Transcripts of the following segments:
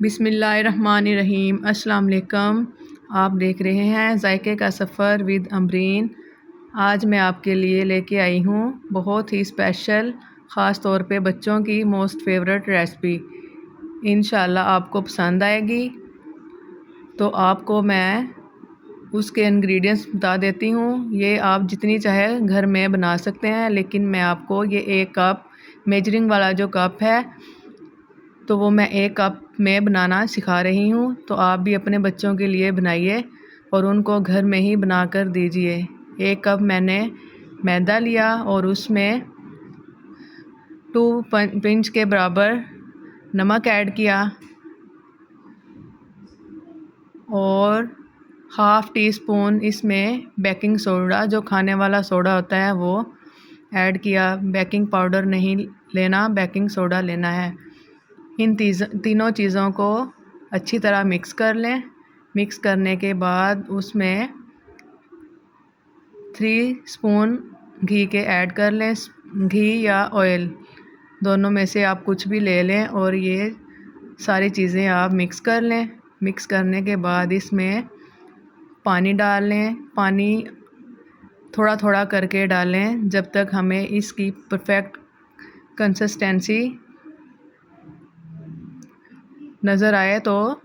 बिस्मिल्लाहिर्रहमानिर्रहीम। अस्सलाम वालेकुम। आप देख रहे हैं जायके का सफ़र विद अमरीन। आज मैं आपके लिए लेके आई हूँ बहुत ही स्पेशल, ख़ास तौर पे बच्चों की मोस्ट फेवरेट रेसिपी। इंशाल्लाह आपको पसंद आएगी। तो आपको मैं उसके इंग्रेडिएंट्स बता देती हूँ। ये आप जितनी चाहे घर में बना सकते हैं, लेकिन मैं आपको ये 1 कप मेजरिंग वाला जो कप है, तो वो मैं 1 कप में बनाना सिखा रही हूँ। तो आप भी अपने बच्चों के लिए बनाइए और उनको घर में ही बना कर दीजिए। 1 कप मैंने मैदा लिया और उसमें 2 पिंच के बराबर नमक ऐड किया और हाफ़ टी स्पून इसमें बेकिंग सोडा, जो खाने वाला सोडा होता है, वो ऐड किया। बेकिंग पाउडर नहीं लेना, बेकिंग सोडा लेना है। इन तीनों चीज़ों को अच्छी तरह मिक्स कर लें। मिक्स करने के बाद उसमें 3 स्पून घी के ऐड कर लें। घी या ऑयल, दोनों में से आप कुछ भी ले लें और ये सारी चीज़ें आप मिक्स कर लें। मिक्स करने के बाद इसमें पानी डाल लें। पानी थोड़ा थोड़ा करके डालें जब तक हमें इसकी परफेक्ट कंसिस्टेंसी नज़र आए, तो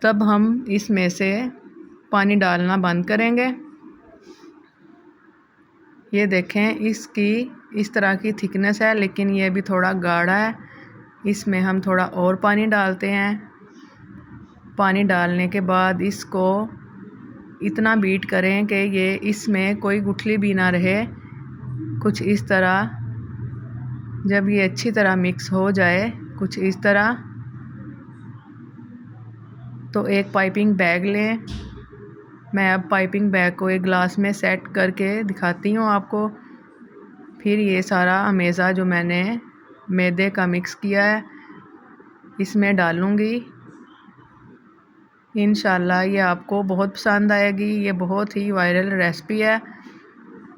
तब हम इसमें से पानी डालना बंद करेंगे। ये देखें, इसकी इस तरह की थिकनेस है, लेकिन ये भी थोड़ा गाढ़ा है। इसमें हम थोड़ा और पानी डालते हैं। पानी डालने के बाद इसको इतना बीट करें कि ये इसमें कोई गुठली भी ना रहे। कुछ इस तरह, जब ये अच्छी तरह मिक्स हो जाए कुछ इस तरह, तो एक पाइपिंग बैग लें। मैं अब पाइपिंग बैग को एक ग्लास में सेट करके दिखाती हूँ आपको। फिर ये सारा अमेज़ा जो मैंने मैदे का मिक्स किया है इसमें डालूँगी। इंशाल्लाह ये आपको बहुत पसंद आएगी। ये बहुत ही वायरल रेसिपी है,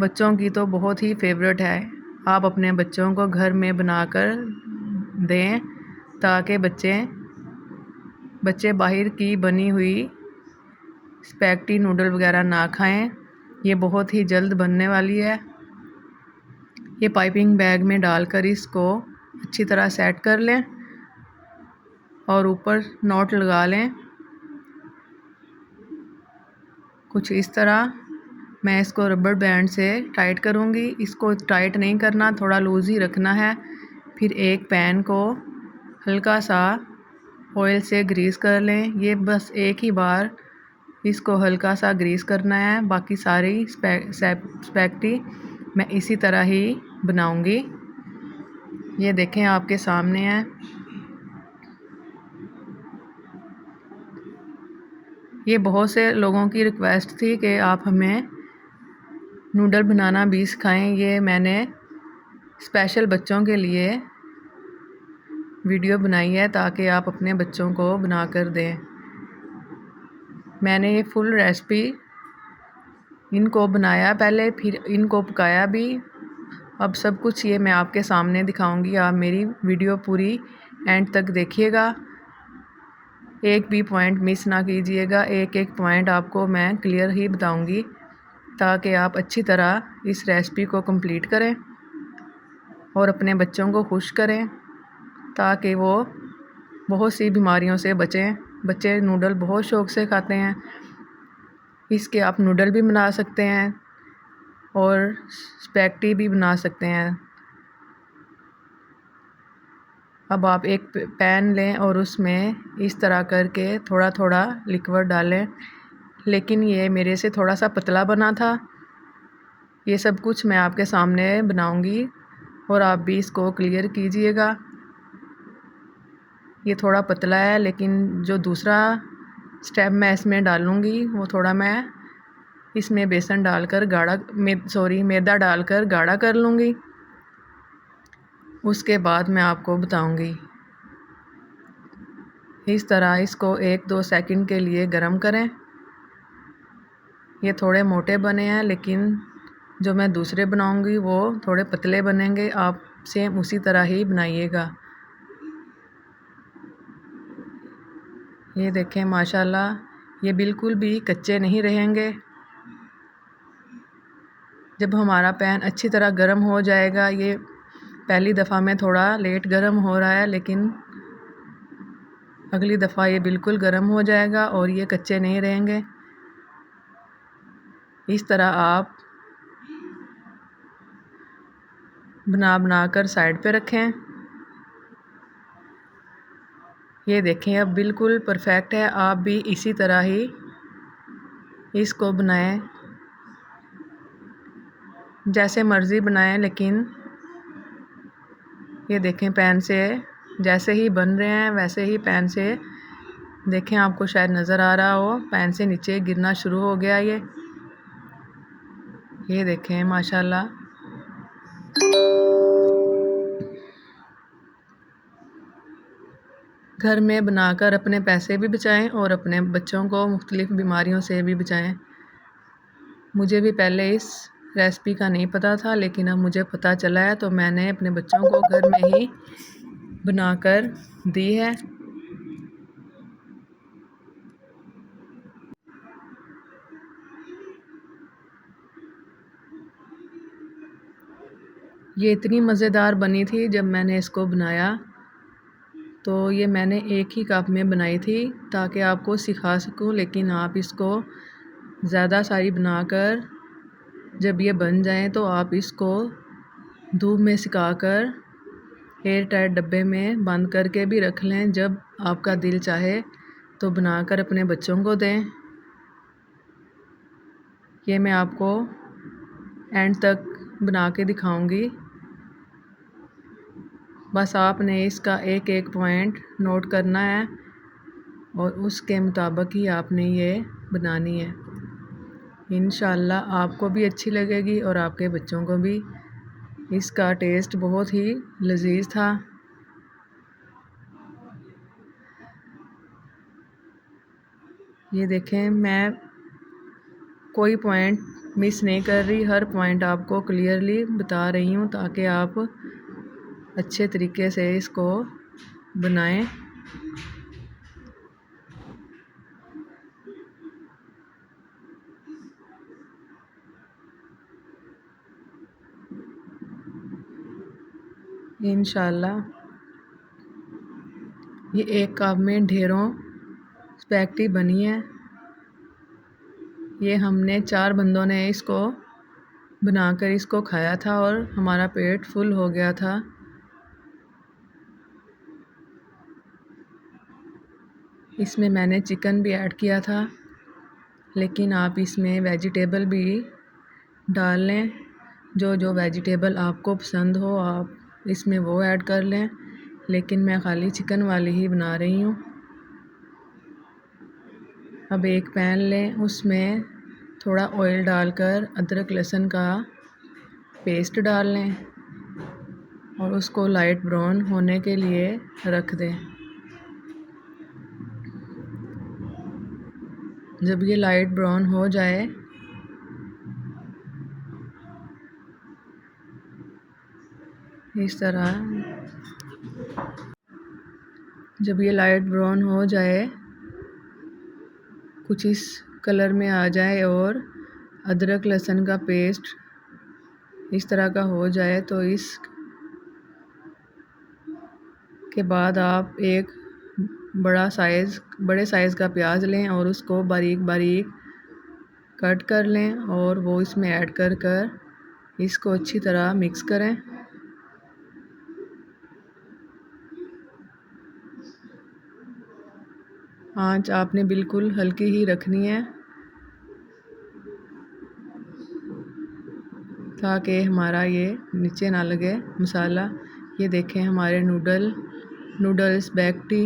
बच्चों की तो बहुत ही फेवरेट है। आप अपने बच्चों को घर में बनाकर दें ताकि बच्चे बाहर की बनी हुई स्पैगेटी नूडल वगैरह ना खाएं। ये बहुत ही जल्द बनने वाली है। ये पाइपिंग बैग में डालकर इसको अच्छी तरह सेट कर लें और ऊपर नॉट लगा लें कुछ इस तरह। मैं इसको रबर बैंड से टाइट करूँगी। इसको टाइट नहीं करना, थोड़ा लूज़ ही रखना है। फिर एक पैन को हल्का सा ऑयल से ग्रीस कर लें। ये बस एक ही बार इसको हल्का सा ग्रीस करना है। बाकी सारी स्पैगेटी मैं इसी तरह ही बनाऊंगी। ये देखें, आपके सामने है। ये बहुत से लोगों की रिक्वेस्ट थी कि आप हमें नूडल बनाना भी सिखाएं। ये मैंने स्पेशल बच्चों के लिए वीडियो बनाई है ताकि आप अपने बच्चों को बना कर दें। मैंने ये फुल रेसिपी इनको बनाया पहले, फिर इनको पकाया भी। अब सब कुछ ये मैं आपके सामने दिखाऊंगी। आप मेरी वीडियो पूरी एंड तक देखिएगा, एक भी पॉइंट मिस ना कीजिएगा। एक एक पॉइंट आपको मैं क्लियर ही बताऊंगी ताकि आप अच्छी तरह इस रेसिपी को कंप्लीट करें और अपने बच्चों को खुश करें ताकि वो बहुत सी बीमारियों से बचें। बच्चे नूडल बहुत शौक़ से खाते हैं। इसके आप नूडल भी बना सकते हैं और स्पैगेटी भी बना सकते हैं। अब आप एक पैन लें और उसमें इस तरह करके थोड़ा थोड़ा लिक्विड डालें, लेकिन ये मेरे से थोड़ा सा पतला बना था। ये सब कुछ मैं आपके सामने बनाऊंगी और आप भी इसको क्लियर कीजिएगा। ये थोड़ा पतला है, लेकिन जो दूसरा स्टेप मैं इसमें डालूंगी वो थोड़ा मैं इसमें बेसन डालकर मैदा डालकर गाढ़ा कर लूँगी। उसके बाद मैं आपको बताऊंगी। इस तरह इसको 1-2 सेकंड के लिए गरम करें। ये थोड़े मोटे बने हैं, लेकिन जो मैं दूसरे बनाऊंगी वो थोड़े पतले बनेंगे। आप सेम उसी तरह ही बनाइएगा। ये देखें माशाल्लाह, ये बिल्कुल भी कच्चे नहीं रहेंगे। जब हमारा पैन अच्छी तरह गर्म हो जाएगा, ये पहली दफ़ा में थोड़ा लेट गर्म हो रहा है, लेकिन अगली दफ़ा ये बिल्कुल गर्म हो जाएगा और ये कच्चे नहीं रहेंगे। इस तरह आप बना कर साइड पे रखें। ये देखें अब बिल्कुल परफेक्ट है। आप भी इसी तरह ही इसको बनाएं, जैसे मर्ज़ी बनाएं, लेकिन ये देखें पैन से जैसे ही बन रहे हैं वैसे ही पैन से देखें, आपको शायद नज़र आ रहा हो, पैन से नीचे गिरना शुरू हो गया ये देखें माशाल्लाह। घर में बनाकर अपने पैसे भी बचाएं और अपने बच्चों को मुख्तलिफ़ बीमारियों से भी बचाएं। मुझे भी पहले इस रेसिपी का नहीं पता था, लेकिन अब मुझे पता चला है, तो मैंने अपने बच्चों को घर में ही बनाकर दी है। ये इतनी मज़ेदार बनी थी जब मैंने इसको बनाया, तो ये मैंने एक ही कप में बनाई थी ताकि आपको सिखा सकूं, लेकिन आप इसको ज़्यादा सारी बनाकर जब ये बन जाएं तो आप इसको धूप में सुखाकर एयर टाइट डब्बे में बंद करके भी रख लें। जब आपका दिल चाहे तो बनाकर अपने बच्चों को दें। ये मैं आपको एंड तक बना के दिखाऊंगी। बस आपने इसका एक एक पॉइंट नोट करना है और उसके मुताबिक ही आपने ये बनानी है। इंशाल्लाह आपको भी अच्छी लगेगी और आपके बच्चों को भी। इसका टेस्ट बहुत ही लजीज था। ये देखें, मैं कोई पॉइंट मिस नहीं कर रही, हर पॉइंट आपको क्लियरली बता रही हूँ ताकि आप अच्छे तरीके से इसको बनाएं। इंशाल्लाह ये एक कप में ढेरों स्पैगेटी बनी है। ये हमने 4 बंदों ने इसको बनाकर इसको खाया था और हमारा पेट फुल हो गया था। इसमें मैंने चिकन भी ऐड किया था, लेकिन आप इसमें वेजिटेबल भी डाल लें। जो जो वेजिटेबल आपको पसंद हो आप इसमें वो ऐड कर लें, लेकिन मैं खाली चिकन वाली ही बना रही हूँ। अब एक पैन लें, उसमें थोड़ा ऑयल डालकर अदरक लहसुन का पेस्ट डाल लें और उसको लाइट ब्राउन होने के लिए रख दें। जब ये लाइट ब्राउन हो जाए इस तरह, जब ये लाइट ब्राउन हो जाए, कुछ इस कलर में आ जाए और अदरक लहसुन का पेस्ट इस तरह का हो जाए, तो इस के बाद आप एक बड़े साइज़ का प्याज लें और उसको बारीक बारीक कट कर लें और वो इसमें ऐड कर इसको अच्छी तरह मिक्स करें। आंच आपने बिल्कुल हल्की ही रखनी है ताकि हमारा ये नीचे ना लगे मसाला। ये देखें हमारे नूडल्स स्पैगेटी,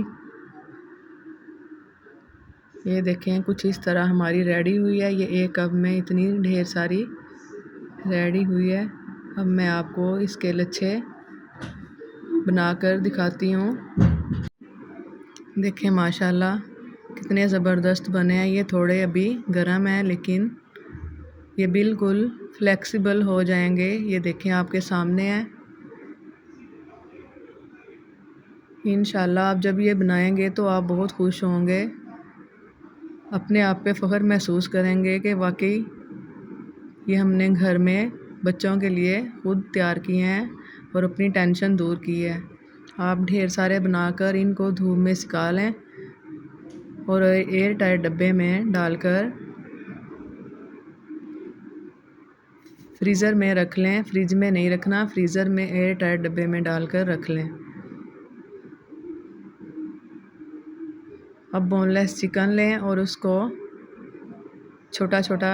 ये देखें कुछ इस तरह हमारी रेडी हुई है। ये एक कप में इतनी ढेर सारी रेडी हुई है। अब मैं आपको इसके लच्छे बनाकर दिखाती हूँ। देखें माशाल्लाह कितने ज़बरदस्त बने हैं। ये थोड़े अभी गर्म हैं, लेकिन ये बिल्कुल फ्लेक्सिबल हो जाएंगे। ये देखें आपके सामने है। इंशाल्लाह आप जब ये बनाएंगे तो आप बहुत खुश होंगे, अपने आप पे फ़ख्र महसूस करेंगे कि वाकई ये हमने घर में बच्चों के लिए खुद तैयार किए हैं और अपनी टेंशन दूर की है। आप ढेर सारे बनाकर इनको धूप में सुखा लें और एयर टाइट डब्बे में डालकर फ्रीज़र में रख लें। फ्रिज में नहीं रखना, फ्रीज़र में एयर टाइट डब्बे में डालकर रख लें। अब बोनलेस चिकन लें और उसको छोटा छोटा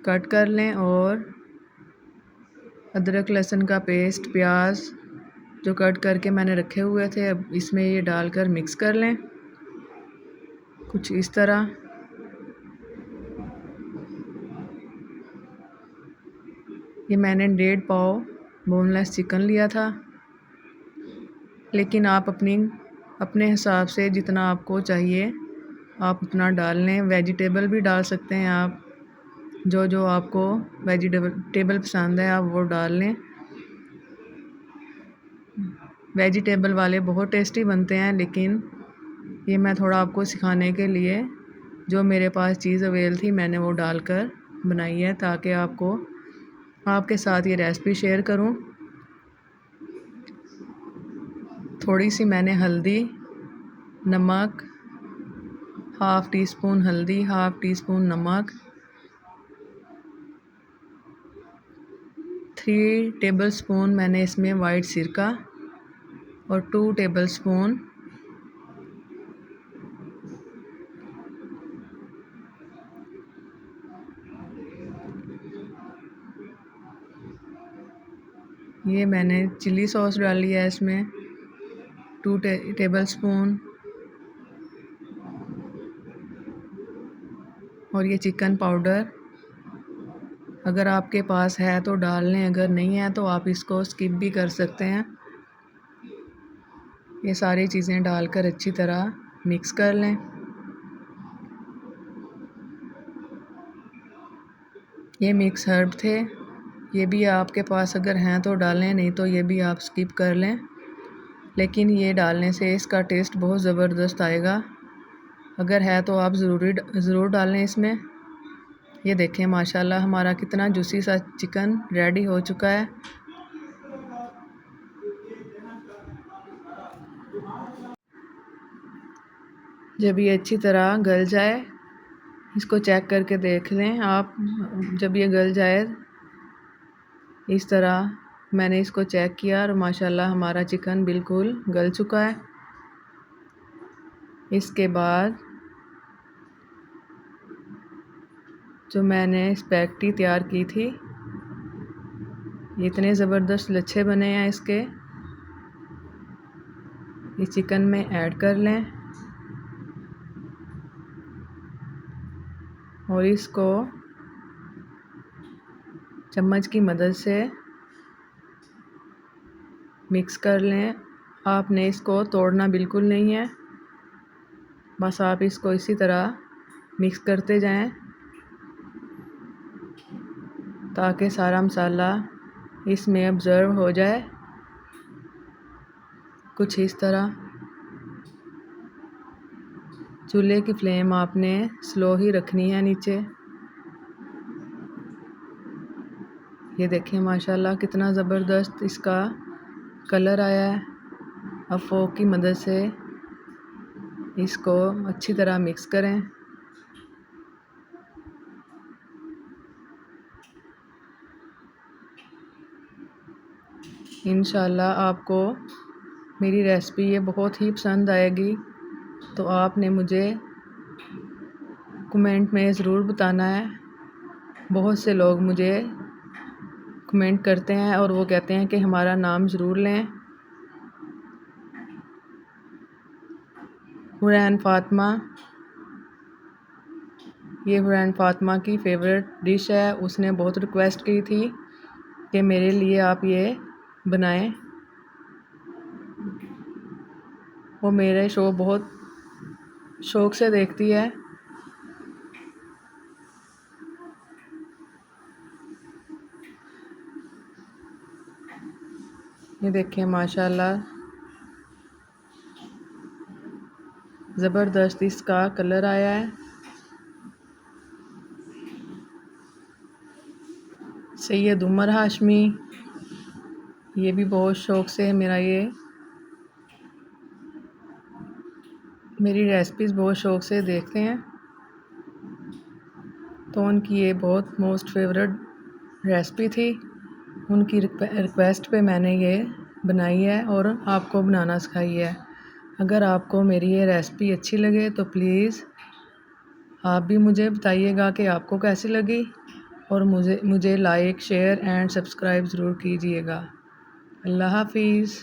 कट कर लें और अदरक लहसुन का पेस्ट, प्याज जो कट करके मैंने रखे हुए थे, अब इसमें ये डालकर मिक्स कर लें कुछ इस तरह। ये मैंने 1.5 पाव बोनलेस चिकन लिया था, लेकिन आप अपने हिसाब से जितना आपको चाहिए आप उतना डाल लें। वेजिटेबल भी डाल सकते हैं आप, जो जो आपको वेजिटेबल पसंद है आप वो डाल लें। वेजिटेबल वाले बहुत टेस्टी बनते हैं, लेकिन ये मैं थोड़ा आपको सिखाने के लिए जो मेरे पास चीज़ अवेल थी मैंने वो डालकर बनाई है, ताकि आपके साथ ये रेसिपी शेयर करूं। थोड़ी सी मैंने हल्दी, नमक, हाफ़ टी स्पून हल्दी, हाफ़ टी स्पून नमक, 3 टेबलस्पून मैंने इसमें वाइट सिरका और 2 टेबलस्पून ये मैंने चिली सॉस डाली है इसमें 2 टेबलस्पून, और ये चिकन पाउडर अगर आपके पास है तो डाल लें, अगर नहीं है तो आप इसको स्किप भी कर सकते हैं। ये सारी चीज़ें डालकर अच्छी तरह मिक्स कर लें। ये मिक्स हर्ब थे, ये भी आपके पास अगर हैं तो डालें, नहीं तो ये भी आप स्किप कर लें, लेकिन ये डालने से इसका टेस्ट बहुत ज़बरदस्त आएगा। अगर है तो आप ज़रूर डालें इसमें। ये देखें माशाल्लाह हमारा कितना जूसी सा चिकन रेडी हो चुका है। जब ये अच्छी तरह गल जाए इसको चेक करके देख लें आप। जब ये गल जाए इस तरह, मैंने इसको चेक किया और माशाल्लाह हमारा चिकन बिल्कुल गल चुका है। इसके बाद जो मैंने स्पैगेटी तैयार की थी, इतने ज़बरदस्त लच्छे बने हैं इसके, इस चिकन में ऐड कर लें और इसको चम्मच की मदद से मिक्स कर लें। आपने इसको तोड़ना बिल्कुल नहीं है, बस आप इसको इसी तरह मिक्स करते जाएं ताकि सारा मसाला इसमें ऑब्ज़र्व हो जाए कुछ इस तरह। चूल्हे की फ्लेम आपने स्लो ही रखनी है नीचे। ये देखें माशाल्लाह कितना ज़बरदस्त इसका कलर आया है। अब फोक की मदद से इसको अच्छी तरह मिक्स करें। इंशाल्लाह आपको मेरी रेसिपी ये बहुत ही पसंद आएगी, तो आपने मुझे कमेंट में ज़रूर बताना है। बहुत से लोग मुझे कमेंट करते हैं और वो कहते हैं कि हमारा नाम ज़रूर लें। हुरैन फ़ातिमा, ये हुरैन फ़ातिमा की फ़ेवरेट डिश है। उसने बहुत रिक्वेस्ट की थी कि मेरे लिए आप ये बनाएं। वो मेरे शो बहुत शौक़ से देखती है। ये देखें माशाल्लाह ज़बरदस्त इसका कलर आया है। सैयद उमर हाशमी, ये भी बहुत शौक़ से मेरी रेसिपीज़ बहुत शौक़ से देखते हैं, तो उनकी ये बहुत मोस्ट फेवरेट रेसिपी थी। उनकी रिक्वेस्ट पे मैंने ये बनाई है और आपको बनाना सिखाई है। अगर आपको मेरी ये रेसिपी अच्छी लगे तो प्लीज़ आप भी मुझे बताइएगा कि आपको कैसी लगी, और मुझे लाइक, शेयर एंड सब्सक्राइब ज़रूर कीजिएगा। अल्लाह हाफ़िज़।